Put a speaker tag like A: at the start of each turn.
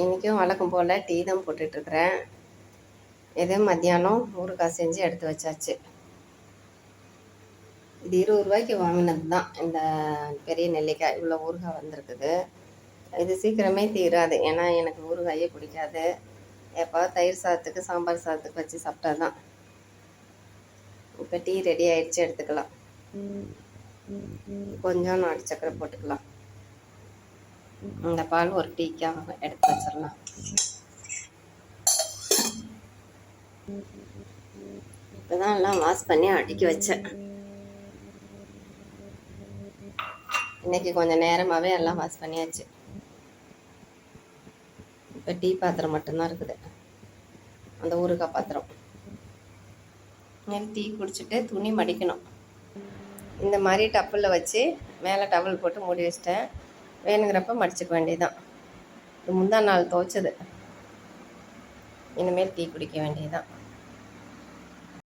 A: இன்றைக்கும் வழக்கம் போல் டீ தான் போட்டுட்ருக்குறேன். இதே மத்தியானம் ஊறுகாய் செஞ்சு எடுத்து வச்சாச்சு. இது 20 ரூபாய்க்கு வாங்கினது தான். இந்த பெரிய நெல்லிக்காய் இவ்வளோ ஊறுகாய் வந்திருக்குது. இது சீக்கிரமே தீராது, ஏன்னா எனக்கு ஊறுகாயே பிடிக்காது. எப்போ தயிர் சாதத்துக்கு சாம்பார் சாதத்துக்கு வச்சு சாப்பிட்டா தான். இப்போ டீ ரெடி ஆகிடுச்சு, எடுத்துக்கலாம். கொஞ்சம் நாட்டு சக்கரை போட்டுக்கலாம். இந்த பால் ஒரு டீக்காக எடுத்து வச்சிடலாம். இப்போதான் எல்லாம் வாஷ் பண்ணி அடுக்கி வச்சேன். இன்னைக்கு கொஞ்சம் நேரமாகவே எல்லாம் வாஷ் பண்ணியாச்சு. இப்போ டீ பாத்திரம் மட்டும்தான் இருக்குது, அந்த ஊறுகாய் பாத்திரம். டீ குடிச்சிட்டு துணி மடிக்கணும். இந்த மாதிரி டப்பில் வச்சு மேலே டவல் போட்டு மூடி வச்சிட்டேன். வேணுங்கிறப்ப மடிச்சுக்க வேண்டியதுதான். இது முந்தா நாள் துவைச்சது. இனிமேல் டீ குடிக்க வேண்டியதுதான்.